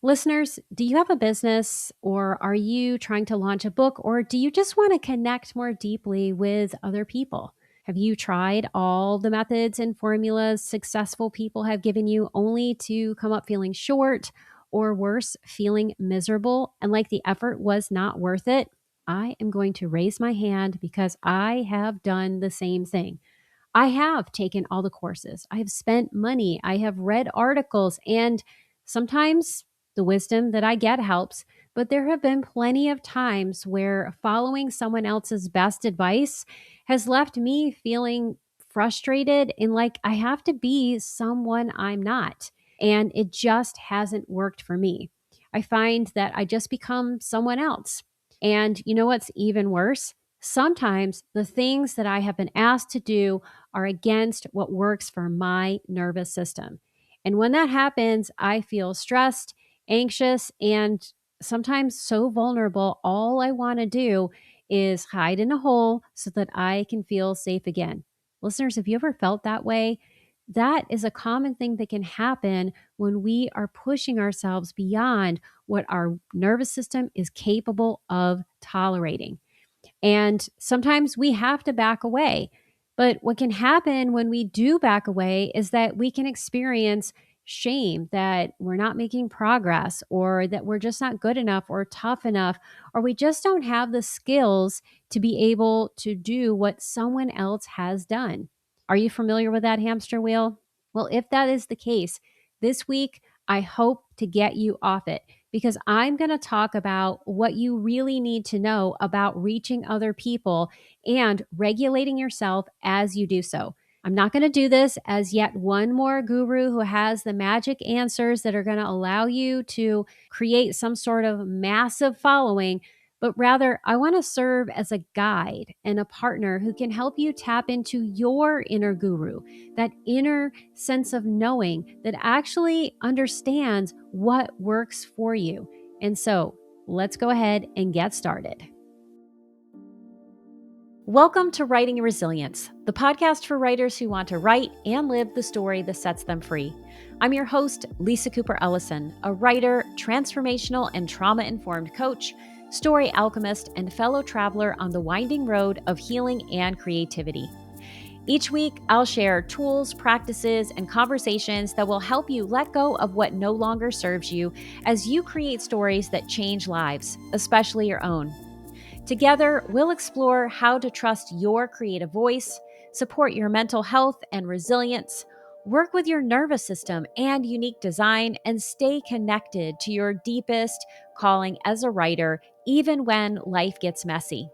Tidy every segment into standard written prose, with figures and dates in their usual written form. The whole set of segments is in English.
Listeners, do you have a business or are you trying to launch a book or do you just want to connect more deeply with other people? Have you tried all the methods and formulas successful people have given you only to come up feeling short or worse, feeling miserable and like the effort was not worth it? I am going to raise my hand because I have done the same thing. I have taken all the courses. I have spent money. I have read articles. And sometimes the wisdom that I get helps. But there have been plenty of times where following someone else's best advice has left me feeling frustrated and like I have to be someone I'm not. And it just hasn't worked for me. I find that I just become someone else. And you know what's even worse? Sometimes the things that I have been asked to do are against what works for my nervous system. And when that happens, I feel stressed, anxious, and sometimes so vulnerable. All I want to do is hide in a hole so that I can feel safe again. Listeners, have you ever felt that way? That is a common thing that can happen when we are pushing ourselves beyond what our nervous system is capable of tolerating. And sometimes we have to back away. But what can happen when we do back away is that we can experience shame that we're not making progress or that we're just not good enough or tough enough, or we just don't have the skills to be able to do what someone else has done. Are you familiar with that hamster wheel? Well, if that is the case, this week, I hope to get you off it because I'm going to talk about what you really need to know about reaching other people and regulating yourself as you do so. I'm not going to do this as yet one more guru who has the magic answers that are going to allow you to create some sort of massive following, but rather I want to serve as a guide and a partner who can help you tap into your inner guru, that inner sense of knowing that actually understands what works for you. And so let's go ahead and get started. Welcome to Writing Resilience, the podcast for writers who want to write and live the story that sets them free. I'm your host, Lisa Cooper Ellison, a writer, transformational and trauma-informed coach, story alchemist, and fellow traveler on the winding road of healing and creativity. Each week, I'll share tools, practices, and conversations that will help you let go of what no longer serves you as you create stories that change lives, especially your own. Together, we'll explore how to trust your creative voice, support your mental health and resilience, work with your nervous system and unique design, and stay connected to your deepest calling as a writer, even when life gets messy.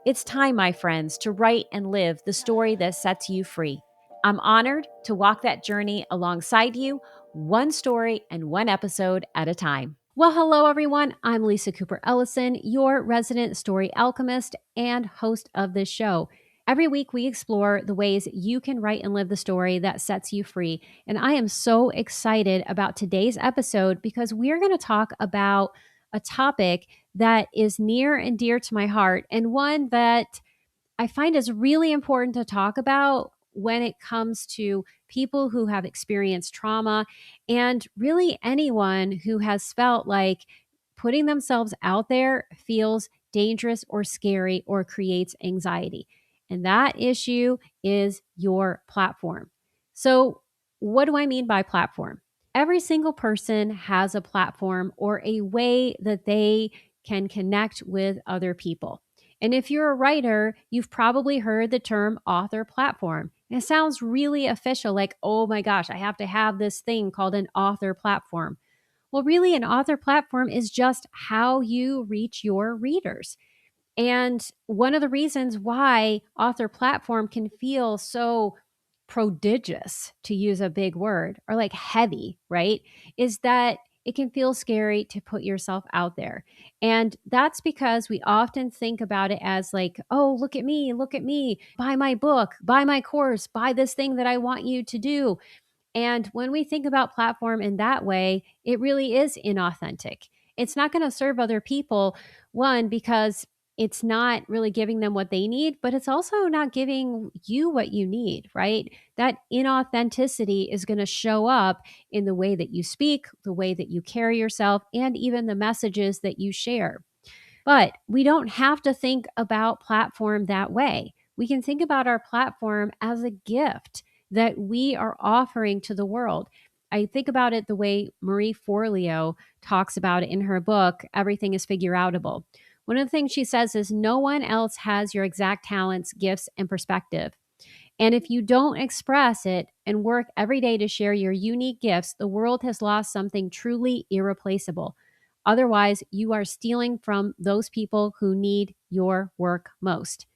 It's time, my friends, to write and live the story that sets you free. I'm honored to walk that journey alongside you, one story and one episode at a time. Well, hello, everyone. I'm Lisa Cooper Ellison, your resident story alchemist and host of this show. Every week, we explore the ways you can write and live the story that sets you free. And I am so excited about today's episode because we're going to talk about a topic that is near and dear to my heart and one that I find is really important to talk about when it comes to people who have experienced trauma and really anyone who has felt like putting themselves out there feels dangerous or scary or creates anxiety. And that issue is your platform. So, what do I mean by platform? Every single person has a platform or a way that they can connect with other people. And if you're a writer, you've probably heard the term author platform. And it sounds really official, like, oh my gosh, I have to have this thing called an author platform. Well, really, an author platform is just how you reach your readers. And one of the reasons why author platform can feel so prodigious, to use a big word, or like heavy, right? Is that it can feel scary to put yourself out there. And that's because we often think about it as like, oh, look at me, buy my book, buy my course, buy this thing that I want you to do. And when we think about platform in that way, it really is inauthentic. It's not going to serve other people. One, because it's not really giving them what they need, but it's also not giving you what you need, right? That inauthenticity is going to show up in the way that you speak, the way that you carry yourself, and even the messages that you share. But we don't have to think about platform that way. We can think about our platform as a gift that we are offering to the world. I think about it the way Marie Forleo talks about it in her book, Everything is Figure Outable. One of the things she says is no one else has your exact talents, gifts, and perspective. And if you don't express it and work every day to share your unique gifts, the world has lost something truly irreplaceable. Otherwise, you are stealing from those people who need your work most.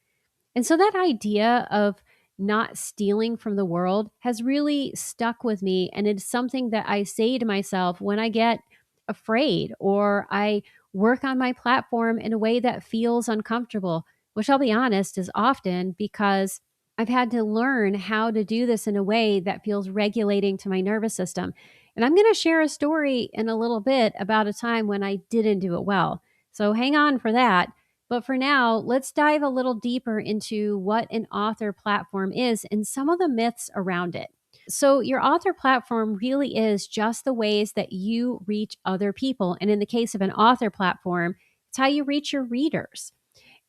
And so that idea of not stealing from the world has really stuck with me. And it's something that I say to myself when I get afraid or I work on my platform in a way that feels uncomfortable, which I'll be honest is often because I've had to learn how to do this in a way that feels regulating to my nervous system. And I'm going to share a story in a little bit about a time when I didn't do it well. So hang on for that. But for now, let's dive a little deeper into what an author platform is and some of the myths around it. So, your author platform really is just the ways that you reach other people. And in the case of an author platform, it's how you reach your readers.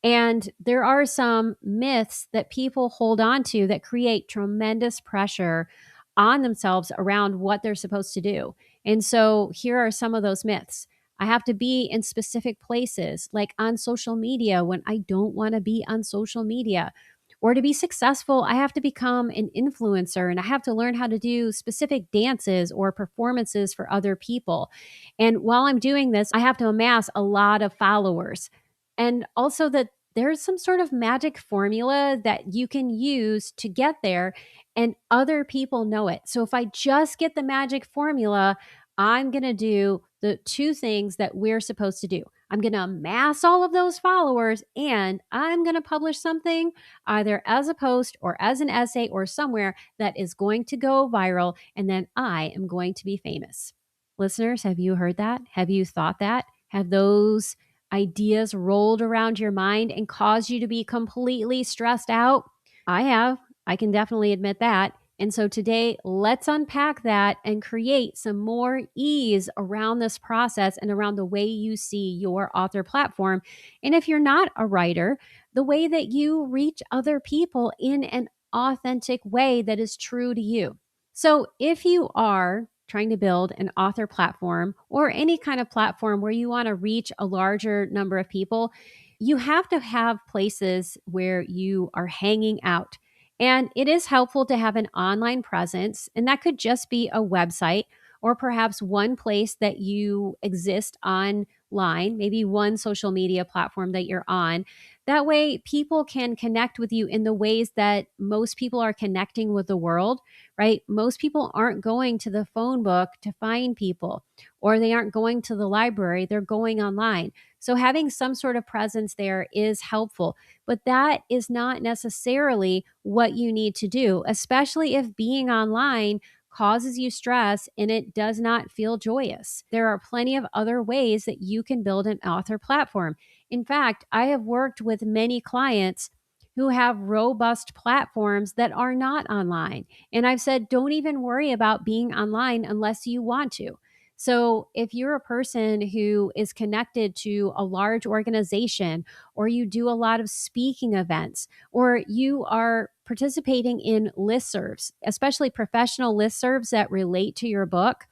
And there are some myths that people hold on to that create tremendous pressure on themselves around what they're supposed to do. And so here are some of those myths. I have to be in specific places, like on social media when I don't want to be on social media. Or to be successful, I have to become an influencer and I have to learn how to do specific dances or performances for other people. And while I'm doing this, I have to amass a lot of followers. And also that there's some sort of magic formula that you can use to get there and other people know it. So if I just get the magic formula, I'm going to do the two things that we're supposed to do. I'm going to amass all of those followers and I'm going to publish something either as a post or as an essay or somewhere that is going to go viral. And then I am going to be famous. Listeners, have you heard that? Have you thought that? Have those ideas rolled around your mind and caused you to be completely stressed out? I have. I can definitely admit that. And so today, let's unpack that and create some more ease around this process and around the way you see your author platform. And if you're not a writer, the way that you reach other people in an authentic way that is true to you. So if you are trying to build an author platform or any kind of platform where you want to reach a larger number of people, you have to have places where you are hanging out. And it is helpful to have an online presence, and that could just be a website or perhaps one place that you exist online, maybe one social media platform that you're on. That way, people can connect with you in the ways that most people are connecting with the world, right? Most people aren't going to the phone book to find people, or they aren't going to the library, they're going online. So having some sort of presence there is helpful, but that is not necessarily what you need to do, especially if being online causes you stress and it does not feel joyous. There are plenty of other ways that you can build an author platform. In fact, I have worked with many clients who have robust platforms that are not online. And I've said, don't even worry about being online unless you want to. So, if you're a person who is connected to a large organization, or you do a lot of speaking events, or you are participating in listservs, especially professional listservs that relate to your book,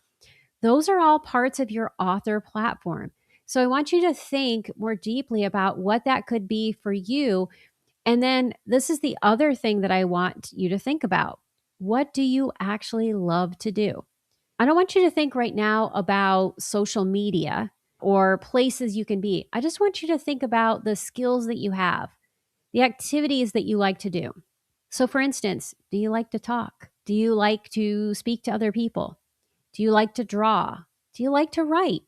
those are all parts of your author platform. So, I want you to think more deeply about what that could be for you. And then, this is the other thing that I want you to think about. What do you actually love to do? I don't want you to think right now about social media or places you can be. I just want you to think about the skills that you have, the activities that you like to do. So, for instance, do you like to talk? Do you like to speak to other people? Do you like to draw? Do you like to write?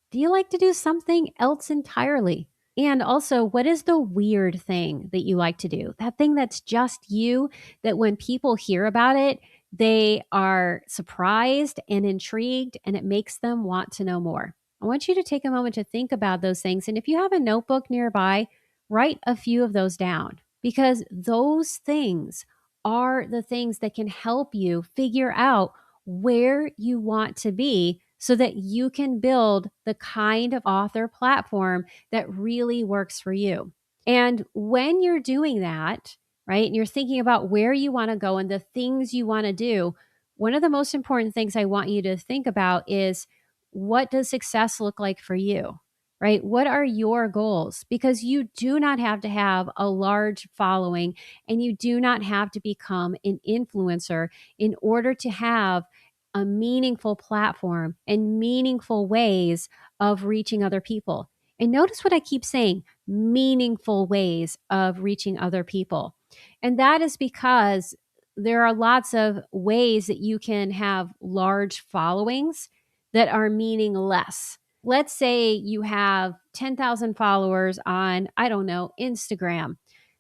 Do you like to do something else entirely? And also, what is the weird thing that you like to do? That thing that's just you, that when people hear about it, they are surprised and intrigued, and it makes them want to know more. I want you to take a moment to think about those things. And if you have a notebook nearby, write a few of those down because those things are the things that can help you figure out where you want to be so that you can build the kind of author platform that really works for you. And when you're doing that, right, and you're thinking about where you want to go and the things you want to do, one of the most important things I want you to think about is, what does success look like for you? Right? What are your goals? Because you do not have to have a large following and you do not have to become an influencer in order to have a meaningful platform and meaningful ways of reaching other people. And notice what I keep saying, meaningful ways of reaching other people. And that is because there are lots of ways that you can have large followings that are meaningless. Let's say you have 10,000 followers on, I don't know, Instagram,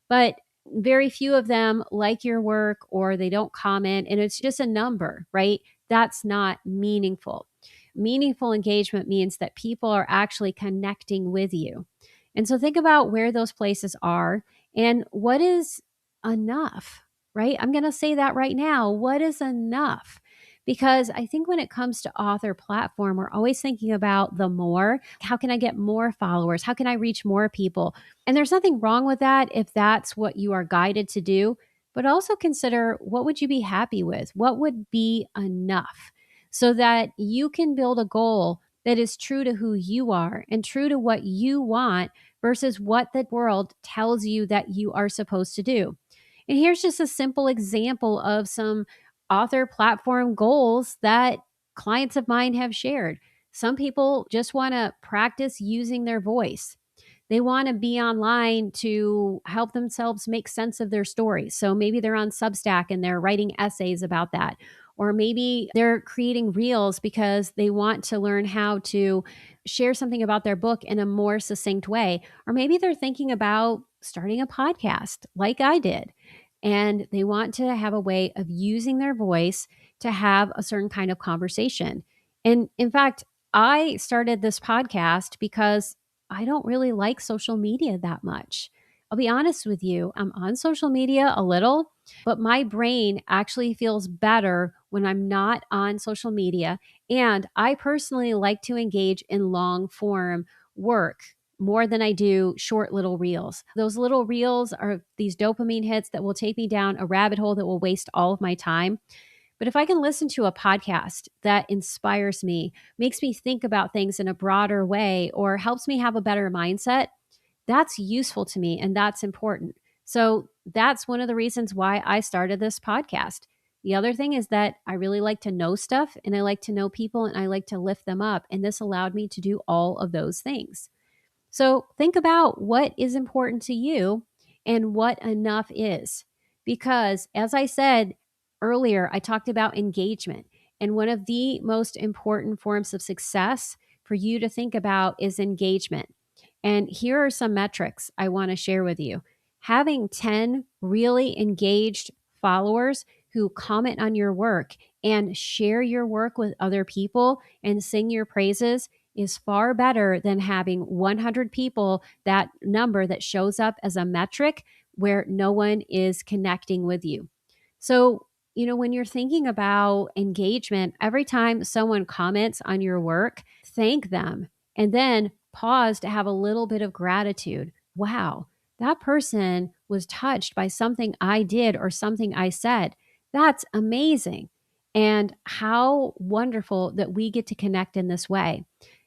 but very few of them like your work or they don't comment and it's just a number, right? That's not meaningful. Meaningful engagement means that people are actually connecting with you. And so think about where those places are and what is enough, right? I'm going to say that right now. What is enough? Because I think when it comes to author platform, we're always thinking about the more. How can I get more followers? How can I reach more people? And there's nothing wrong with that if that's what you are guided to do, but also consider, what would you be happy with? What would be enough so that you can build a goal that is true to who you are and true to what you want versus what the world tells you that you are supposed to do. And here's just a simple example of some author platform goals that clients of mine have shared. Some people just want to practice using their voice. They want to be online to help themselves make sense of their stories. So maybe they're on Substack and they're writing essays about that. Or maybe they're creating reels because they want to learn how to share something about their book in a more succinct way. Or maybe they're thinking about starting a podcast like I did. And they want to have a way of using their voice to have a certain kind of conversation. And in fact, I started this podcast because I don't really like social media that much. I'll be honest with you, I'm on social media a little, but my brain actually feels better when I'm not on social media. And I personally like to engage in long form work more than I do short little reels. Those little reels are these dopamine hits that will take me down a rabbit hole that will waste all of my time. But if I can listen to a podcast that inspires me, makes me think about things in a broader way, or helps me have a better mindset, that's useful to me and that's important. So that's one of the reasons why I started this podcast. The other thing is that I really like to know stuff and I like to know people and I like to lift them up. And this allowed me to do all of those things. So think about what is important to you and what enough is. Because as I said earlier, I talked about engagement. And one of the most important forms of success for you to think about is engagement. And here are some metrics I want to share with you. Having 10 really engaged followers who comment on your work and share your work with other people and sing your praises is far better than having 100 people, that number that shows up as a metric where no one is connecting with you. So, when you're thinking about engagement, every time someone comments on your work, thank them and then pause to have a little bit of gratitude. Wow, that person was touched by something I did or something I said. That's amazing. And how wonderful that we get to connect in this way.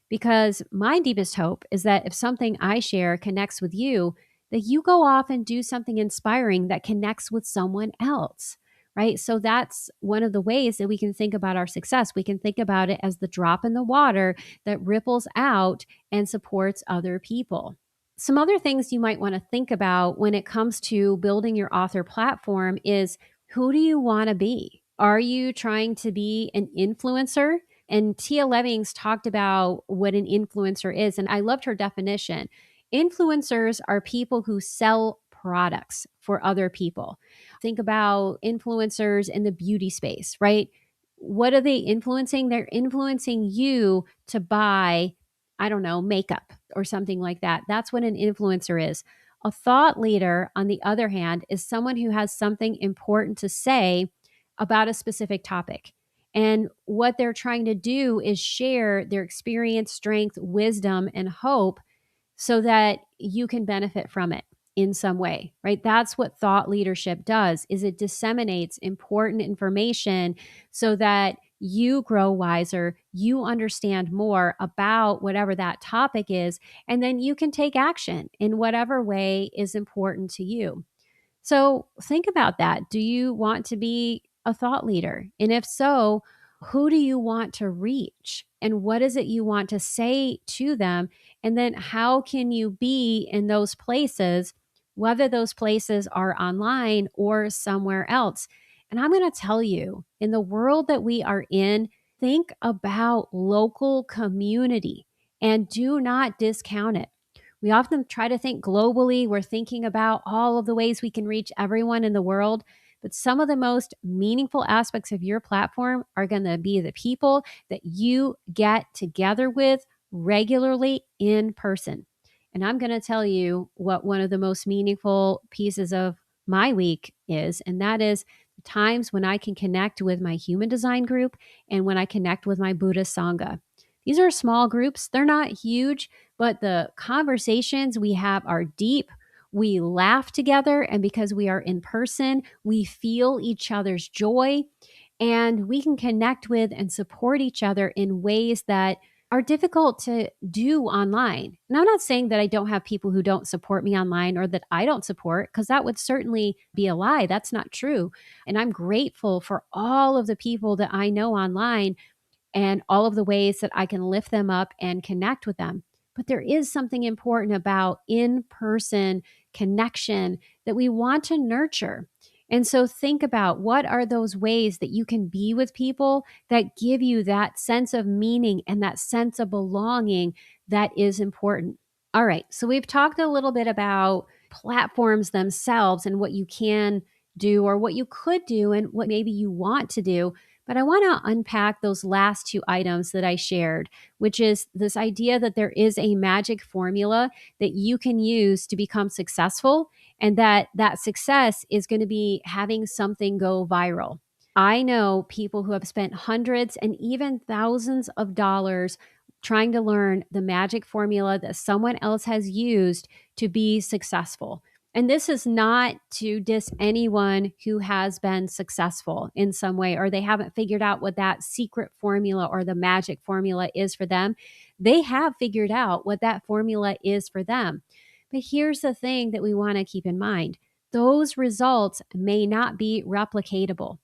Because my deepest hope is that if something I share connects with you, that you go off and do something inspiring that connects with someone else, right? So that's one of the ways that we can think about our success. We can think about it as the drop in the water that ripples out and supports other people. Some other things you might want to think about when it comes to building your author platform is, who do you want to be? Are you trying to be an influencer? And Tia Levings talked about what an influencer is, and I loved her definition. Influencers are people who sell products for other people. Think about influencers in the beauty space, right? What are they influencing? They're influencing you to buy, I don't know, makeup or something like that. That's what an influencer is. A thought leader, on the other hand, is someone who has something important to say about a specific topic. And what they're trying to do is share their experience, strength, wisdom, and hope so that you can benefit from it in some way, right? That's what thought leadership does, is it disseminates important information so that you grow wiser, you understand more about whatever that topic is, and then you can take action in whatever way is important to you. So think about that. Do you want to be a thought leader? And if so, who do you want to reach? And what is it you want to say to them? And then how can you be in those places, whether those places are online or somewhere else? And I'm going to tell you, in the world that we are in, think about local community and do not discount it. We often try to think globally. We're thinking about all of the ways we can reach everyone in the world. But some of the most meaningful aspects of your platform are going to be the people that you get together with regularly in person. And I'm going to tell you what one of the most meaningful pieces of my week is, and that is times when I can connect with my human design group and when I connect with my Buddhist Sangha. These are small groups, they're not huge, but the conversations we have are deep. We laugh together, and because we are in person, we feel each other's joy and we can connect with and support each other in ways that are difficult to do online. And I'm not saying that I don't have people who don't support me online or that I don't support, because that would certainly be a lie. That's not true. And I'm grateful for all of the people that I know online and all of the ways that I can lift them up and connect with them. But there is something important about in person connection that we want to nurture. And so think about, what are those ways that you can be with people that give you that sense of meaning and that sense of belonging that is important. All right. So we've talked a little bit about platforms themselves and what you can do or what you could do and what maybe you want to do. But I want to unpack those last two items that I shared, which is this idea that there is a magic formula that you can use to become successful, and that success is going to be having something go viral. I know people who have spent hundreds and even thousands of dollars trying to learn the magic formula that someone else has used to be successful. And this is not to diss anyone who has been successful in some way, or they haven't figured out what that secret formula or the magic formula is for them. They have figured out what that formula is for them. But here's the thing that we want to keep in mind: those results may not be replicatable.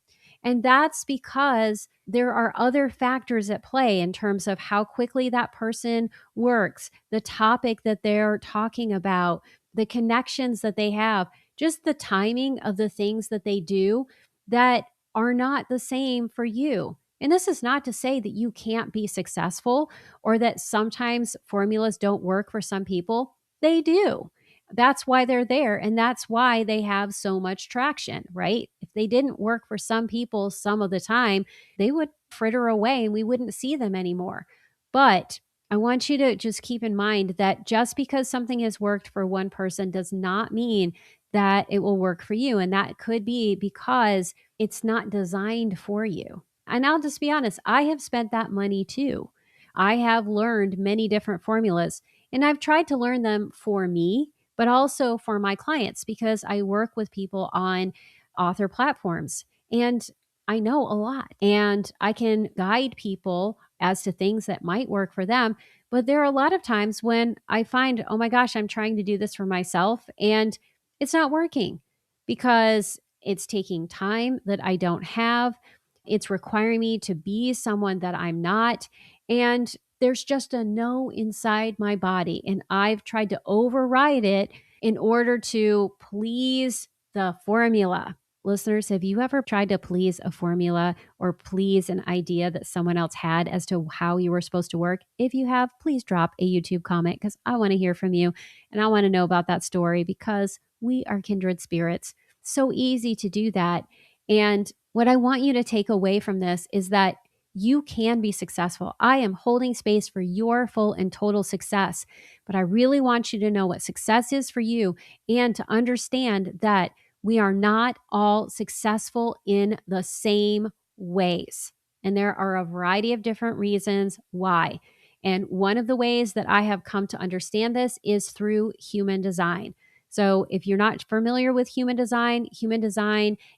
And that's because there are other factors at play in terms of how quickly that person works, the topic that they're talking about, the connections that they have, just the timing of the things that they do that are not the same for you. And this is not to say that you can't be successful or that sometimes formulas don't work for some people. They do. That's why they're there. And that's why they have so much traction, right? If they didn't work for some people some of the time, they would fritter away and we wouldn't see them anymore. But I want you to just keep in mind that just because something has worked for one person does not mean that it will work for you. And that could be because it's not designed for you. And I'll just be honest, I have spent that money too. I have learned many different formulas and I've tried to learn them for me, but also for my clients because I work with people on author platforms. And I know a lot and I can guide people as to things that might work for them. But there are a lot of times when I find, oh my gosh, I'm trying to do this for myself and it's not working because it's taking time that I don't have. It's requiring me to be someone that I'm not. And there's just a no inside my body. And I've tried to override it in order to please the formula. Listeners, have you ever tried to please a formula or please an idea that someone else had as to how you were supposed to work? If you have, please drop a YouTube comment because I want to hear from you and I want to know about that story because we are kindred spirits. So easy to do that. And what I want you to take away from this is that you can be successful. I am holding space for your full and total success. But I really want you to know what success is for you and to understand that we are not all successful in the same ways. And there are a variety of different reasons why. And one of the ways that I have come to understand this is through human design. So, if you're not familiar with human design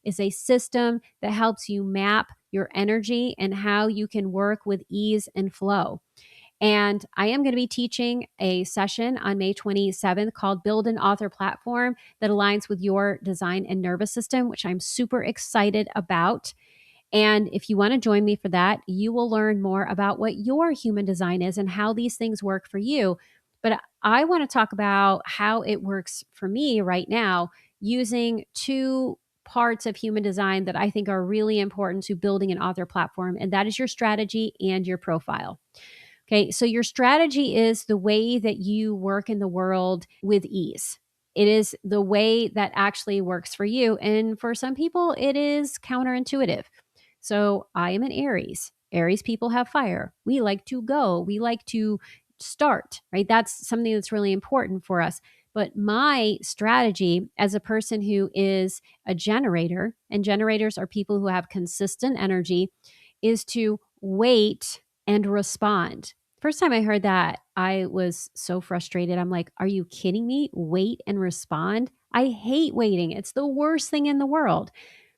is a system that helps you map your energy and how you can work with ease and flow. And I am going to be teaching a session on May 27th called Build an Author Platform that aligns with your design and nervous system, which I'm super excited about. And if you want to join me for that, you will learn more about what your human design is and how these things work for you. But I want to talk about how it works for me right now using two parts of human design that I think are really important to building an author platform, and that is your strategy and your profile. Okay, so your strategy is the way that you work in the world with ease. It is the way that actually works for you. And for some people, it is counterintuitive. So I am an Aries. Aries people have fire. We like to go, we like to start, right? That's something that's really important for us. But my strategy as a person who is a generator, and generators are people who have consistent energy, is to wait and respond. First time I heard that, I was so frustrated. I'm like, are you kidding me? Wait and respond? I hate waiting. It's the worst thing in the world.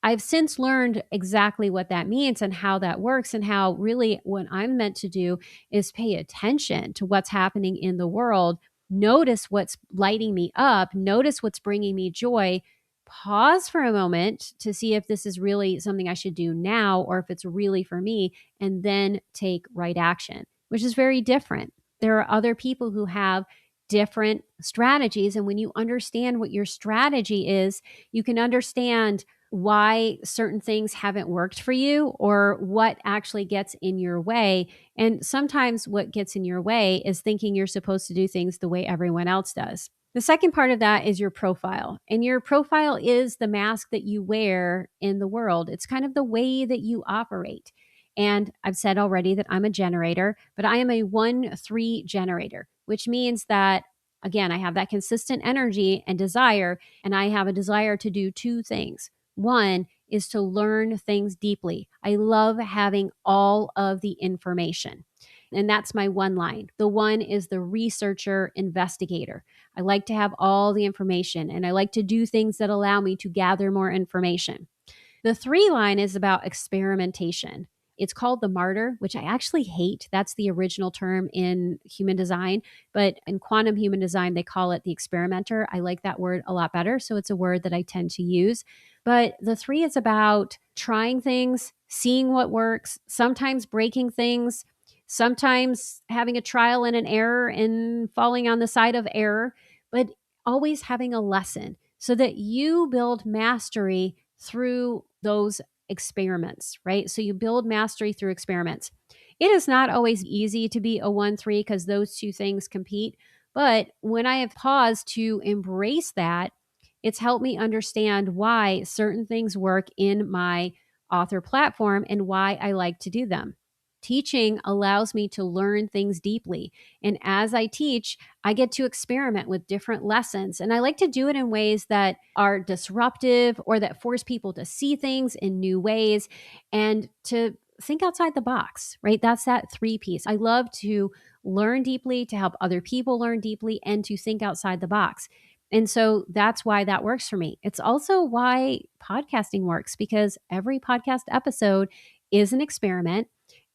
I've since learned exactly what that means and how that works, and how really what I'm meant to do is pay attention to what's happening in the world, notice what's lighting me up, notice what's bringing me joy, pause for a moment to see if this is really something I should do now or if it's really for me, and then take right action, which is very different. There are other people who have different strategies. And when you understand what your strategy is, you can understand why certain things haven't worked for you or what actually gets in your way. And sometimes what gets in your way is thinking you're supposed to do things the way everyone else does. The second part of that is your profile. And your profile is the mask that you wear in the world. It's kind of the way that you operate. And I've said already that I'm a generator, but I am a 1-3 generator, which means that, again, I have that consistent energy and desire, and I have a desire to do two things. One is to learn things deeply. I love having all of the information. And that's my one line. The one is the researcher investigator. I like to have all the information, and I like to do things that allow me to gather more information. The 3 line is about experimentation. It's called the martyr, which I actually hate. That's the original term in human design. But in quantum human design, they call it the experimenter. I like that word a lot better. So it's a word that I tend to use. But the 3 is about trying things, seeing what works, sometimes breaking things, sometimes having a trial and an error and falling on the side of error, but always having a lesson so that you build mastery through those experiments, right? So you build mastery through experiments. It is not always easy to be a 1-3 because those two things compete. But when I have paused to embrace that, it's helped me understand why certain things work in my author platform and why I like to do them. Teaching allows me to learn things deeply. And as I teach, I get to experiment with different lessons. And I like to do it in ways that are disruptive or that force people to see things in new ways and to think outside the box, right? That's that 3 piece. I love to learn deeply, to help other people learn deeply, and to think outside the box. And so that's why that works for me. It's also why podcasting works, because every podcast episode is an experiment.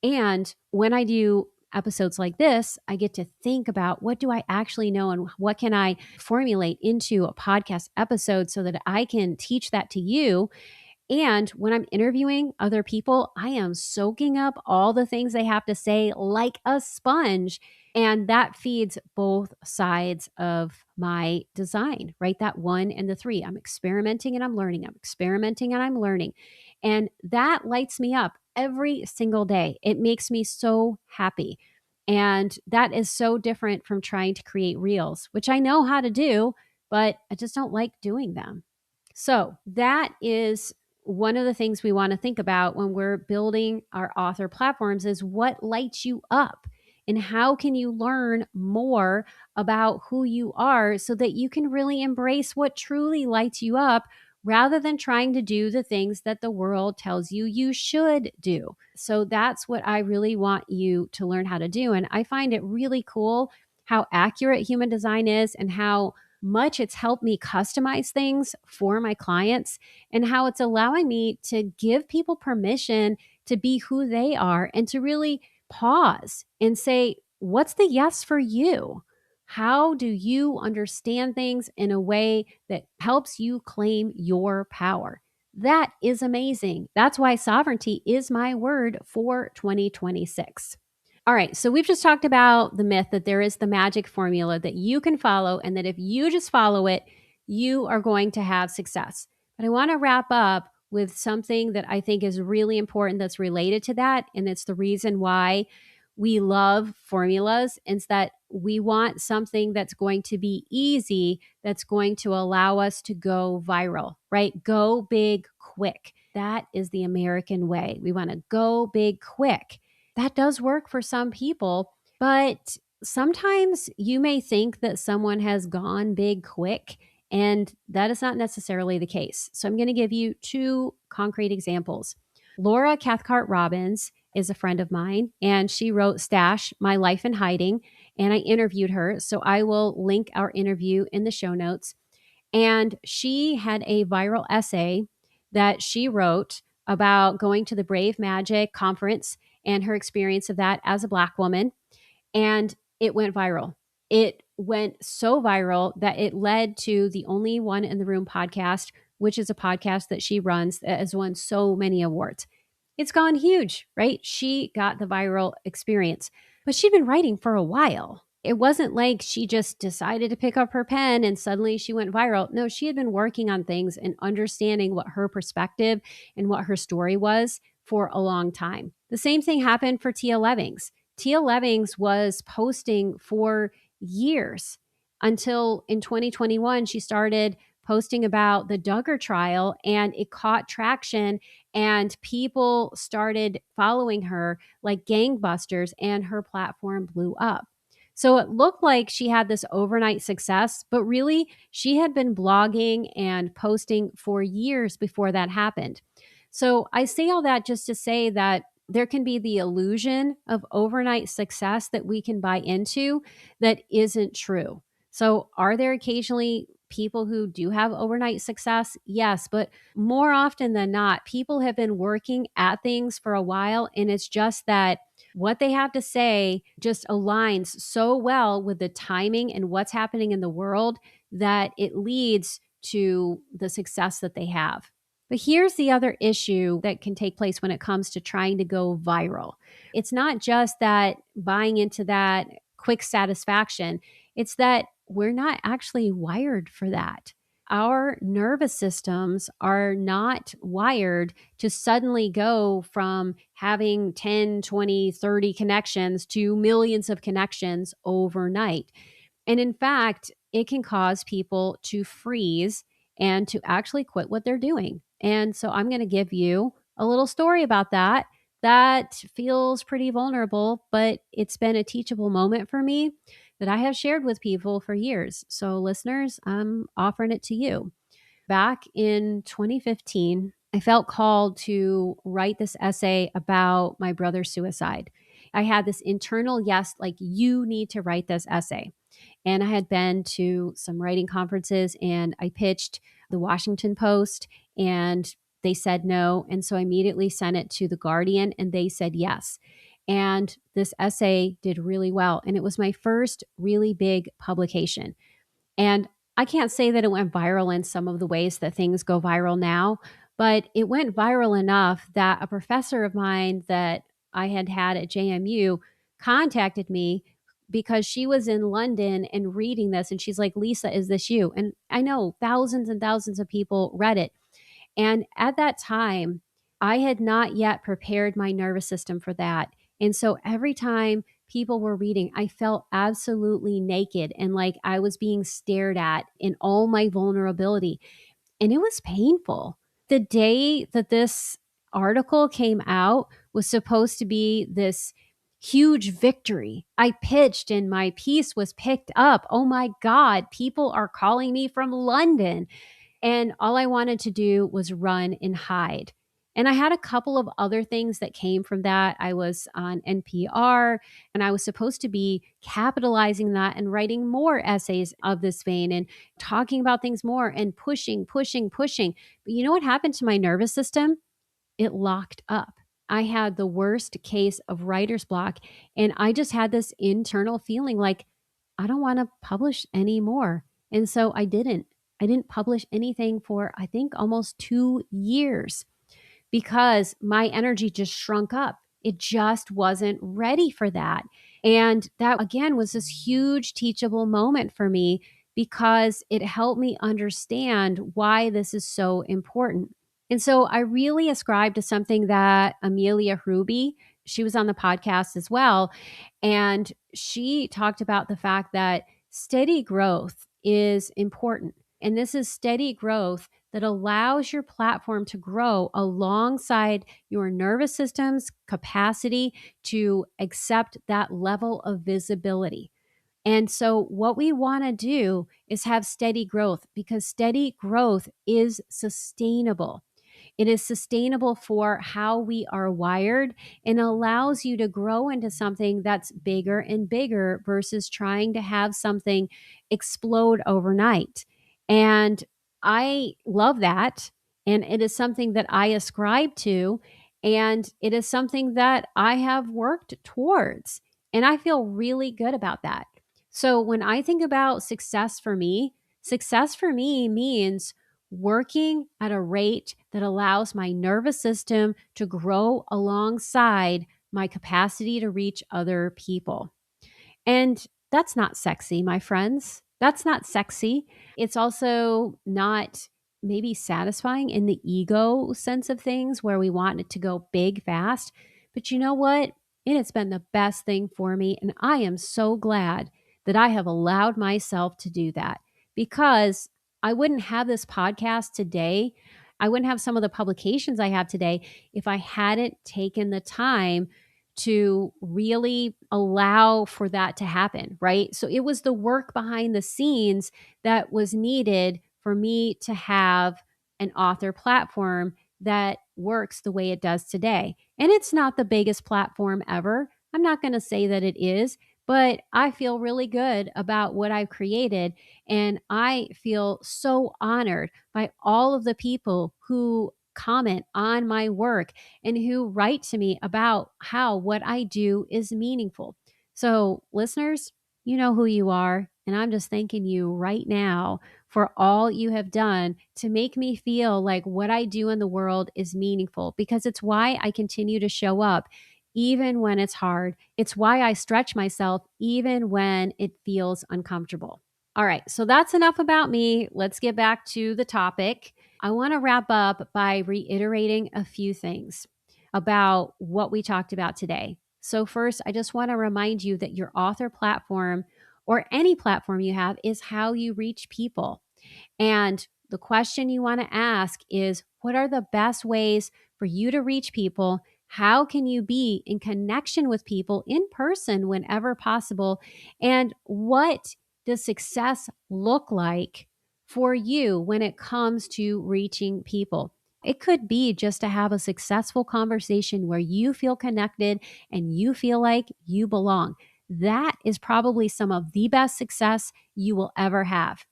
And when I do episodes like this, I get to think about what do I actually know and what can I formulate into a podcast episode so that I can teach that to you. And when I'm interviewing other people, I am soaking up all the things they have to say like a sponge. And that feeds both sides of my design, right? That 1 and the 3. I'm experimenting and I'm learning. I'm experimenting and I'm learning. And that lights me up every single day. It makes me so happy. And that is so different from trying to create reels, which I know how to do, but I just don't like doing them. So that is one of the things we want to think about when we're building our author platforms is what lights you up and how can you learn more about who you are so that you can really embrace what truly lights you up rather than trying to do the things that the world tells you you should do. So that's what I really want you to learn how to do. And I find it really cool how accurate human design is and how much it's helped me customize things for my clients and how it's allowing me to give people permission to be who they are and to really pause and say, what's the yes for you? How do you understand things in a way that helps you claim your power? That is amazing. That's why sovereignty is my word for 2026. All right, so we've just talked about the myth that there is the magic formula that you can follow, and that if you just follow it, you are going to have success. But I want to wrap up with something that I think is really important that's related to that. And it's the reason why we love formulas. It's that we want something that's going to be easy, that's going to allow us to go viral, right? Go big quick. That is the American way. We want to go big quick. That does work for some people, but sometimes you may think that someone has gone big quick, and that is not necessarily the case. So I'm going to give you two concrete examples. Laura Cathcart Robbins is a friend of mine, and she wrote Stash, My Life in Hiding, and I interviewed her. So I will link our interview in the show notes. And she had a viral essay that she wrote about going to the Brave Magic conference and her experience of that as a Black woman. And it went viral. It went so viral that it led to the Only One in the Room podcast, which is a podcast that she runs that has won so many awards. It's gone huge, right? She got the viral experience, but she'd been writing for a while. It wasn't like she just decided to pick up her pen and suddenly she went viral. No, she had been working on things and understanding what her perspective and what her story was for a long time. The same thing happened for Tia Levings. Tia Levings was posting for years until in 2021, she started posting about the Duggar trial and it caught traction and people started following her like gangbusters and her platform blew up. So it looked like she had this overnight success, but really she had been blogging and posting for years before that happened. So I say all that just to say that there can be the illusion of overnight success that we can buy into that isn't true. So are there occasionally people who do have overnight success? Yes, but more often than not, people have been working at things for a while, and it's just that what they have to say just aligns so well with the timing and what's happening in the world that it leads to the success that they have. But here's the other issue that can take place when it comes to trying to go viral. It's not just that buying into that quick satisfaction, it's that we're not actually wired for that. Our nervous systems are not wired to suddenly go from having 10, 20, 30 connections to millions of connections overnight. And in fact, it can cause people to freeze and to actually quit what they're doing. And so I'm going to give you a little story about that. That feels pretty vulnerable, but it's been a teachable moment for me that I have shared with people for years. So, listeners, I'm offering it to you. Back in 2015, I felt called to write this essay about my brother's suicide. I had this internal yes, like, you need to write this essay. And I had been to some writing conferences and I pitched the Washington Post and they said no. And so I immediately sent it to the Guardian and they said yes. And this essay did really well. And it was my first really big publication. And I can't say that it went viral in some of the ways that things go viral now, but it went viral enough that a professor of mine that I had had at JMU contacted me because she was in London and reading this. And she's like, Lisa, is this you? And I know thousands and thousands of people read it. And at that time, I had not yet prepared my nervous system for that. And so every time people were reading, I felt absolutely naked and like I was being stared at in all my vulnerability. And it was painful. The day that this article came out was supposed to be this huge victory. I pitched and my piece was picked up. Oh my God, people are calling me from London. And all I wanted to do was run and hide. And I had a couple of other things that came from that. I was on NPR and I was supposed to be capitalizing that and writing more essays of this vein and talking about things more and pushing, pushing, pushing. But you know what happened to my nervous system? It locked up. I had the worst case of writer's block. And I just had this internal feeling like, I don't want to publish anymore. And so I didn't. I didn't publish anything for, I think, almost 2 years because my energy just shrunk up. It just wasn't ready for that. And that, again, was this huge teachable moment for me because it helped me understand why this is so important. And so I really ascribe to something that Amelia Ruby, she was on the podcast as well. And she talked about the fact that steady growth is important. And this is steady growth that allows your platform to grow alongside your nervous system's capacity to accept that level of visibility. And so, what we want to do is have steady growth because steady growth is sustainable. It is sustainable for how we are wired and allows you to grow into something that's bigger and bigger versus trying to have something explode overnight. And I love that. And it is something that I ascribe to. And it is something that I have worked towards. And I feel really good about that. So when I think about success for me means working at a rate that allows my nervous system to grow alongside my capacity to reach other people. And that's not sexy, my friends. That's not sexy. It's also not maybe satisfying in the ego sense of things where we want it to go big fast. But you know what? It has been the best thing for me. And I am so glad that I have allowed myself to do that because I wouldn't have this podcast today. I wouldn't have some of the publications I have today if I hadn't taken the time to really allow for that to happen, right? So it was the work behind the scenes that was needed for me to have an author platform that works the way it does today. And it's not the biggest platform ever. I'm not going to say that it is, but I feel really good about what I've created. And I feel so honored by all of the people who comment on my work and who write to me about how what I do is meaningful. So, listeners, you know who you are. And I'm just thanking you right now for all you have done to make me feel like what I do in the world is meaningful because it's why I continue to show up even when it's hard. It's why I stretch myself even when it feels uncomfortable. All right, so that's enough about me. Let's get back to the topic. I want to wrap up by reiterating a few things about what we talked about today. So, first, I just want to remind you that your author platform or any platform you have is how you reach people. And the question you want to ask is what are the best ways for you to reach people? How can you be in connection with people in person whenever possible? And what does success look like for you when it comes to reaching people? It could be just to have a successful conversation where you feel connected and you feel like you belong. That is probably some of the best success you will ever have.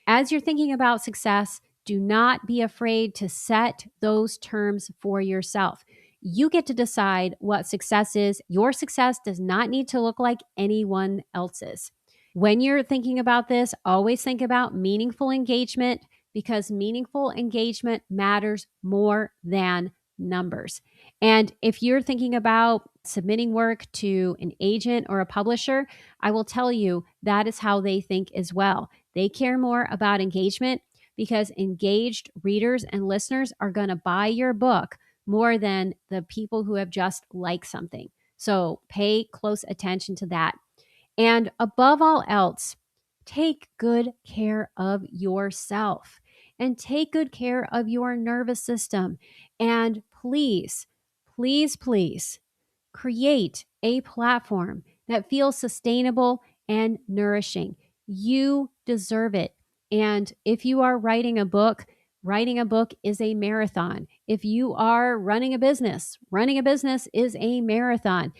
As you're thinking about success, do not be afraid to set those terms for yourself. You get to decide what success is. Your success does not need to look like anyone else's. When you're thinking about this, always think about meaningful engagement because meaningful engagement matters more than numbers. And if you're thinking about submitting work to an agent or a publisher, I will tell you that is how they think as well. They care more about engagement because engaged readers and listeners are going to buy your book more than the people who have just liked something. So pay close attention to that. And above all else, take good care of yourself. and take good care of your nervous system. And please, please, please create a platform that feels sustainable and nourishing. You deserve it. And if you are writing a book is a marathon. If you are running a business is a marathon.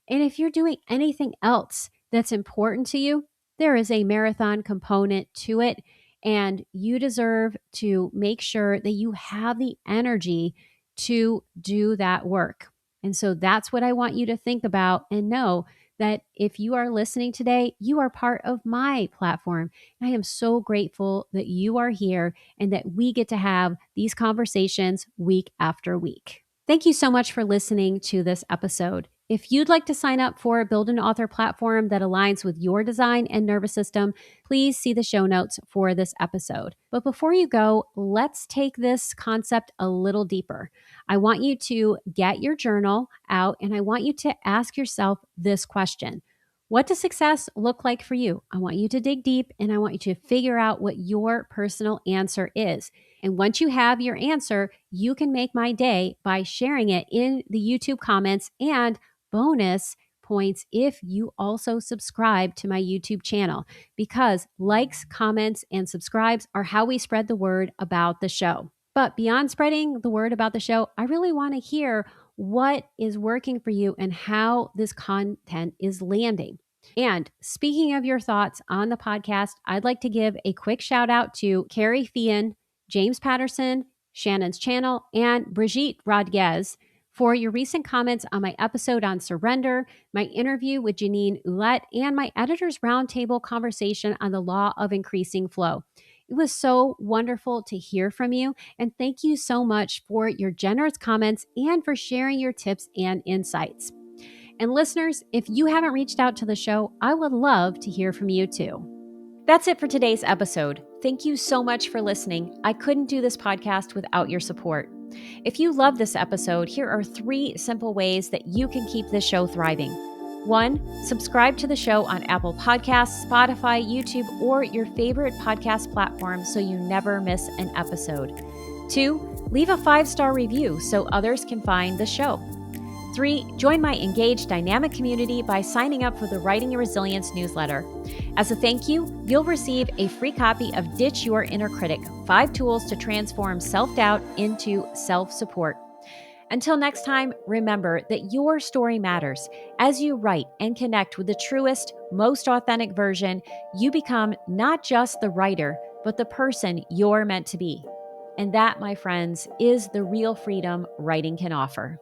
And if you're doing anything else that's important to you, there is a marathon component to it. And you deserve to make sure that you have the energy to do that work. And so that's what I want you to think about and know that if you are listening today, you are part of my platform. I am so grateful that you are here and that we get to have these conversations week after week. Thank you so much for listening to this episode. If you'd like to sign up for a Build an Author platform that aligns with your design and nervous system, please see the show notes for this episode. But before you go, let's take this concept a little deeper. I want you to get your journal out and I want you to ask yourself this question. What does success look like for you? I want you to dig deep and I want you to figure out what your personal answer is. And once you have your answer, you can make my day by sharing it in the YouTube comments, and bonus points if you also subscribe to my YouTube channel, because likes, comments, and subscribes are how we spread the word about the show. But beyond spreading the word about the show, I really want to hear what is working for you and how this content is landing. And speaking of your thoughts on the podcast, I'd like to give a quick shout out to Carrie Fian, James Patterson, Shannon's channel, and Brigitte Rodriguez for your recent comments on my episode on surrender, my interview with Janine Ouellette, and my editor's roundtable conversation on the law of increasing flow. It was so wonderful to hear from you, and thank you so much for your generous comments and for sharing your tips and insights. And listeners, if you haven't reached out to the show, I would love to hear from you too. That's it for today's episode. Thank you so much for listening. I couldn't do this podcast without your support. If you love this episode, here are 3 simple ways that you can keep this show thriving. 1, subscribe to the show on Apple Podcasts, Spotify, YouTube, or your favorite podcast platform so you never miss an episode. 2, leave a 5-star review so others can find the show. 3, join my engaged dynamic community by signing up for the Writing and Resilience newsletter. As a thank you, you'll receive a free copy of Ditch Your Inner Critic, 5 tools to transform self-doubt into self-support. Until next time, remember that your story matters. As you write and connect with the truest, most authentic version, you become not just the writer, but the person you're meant to be. And that, my friends, is the real freedom writing can offer.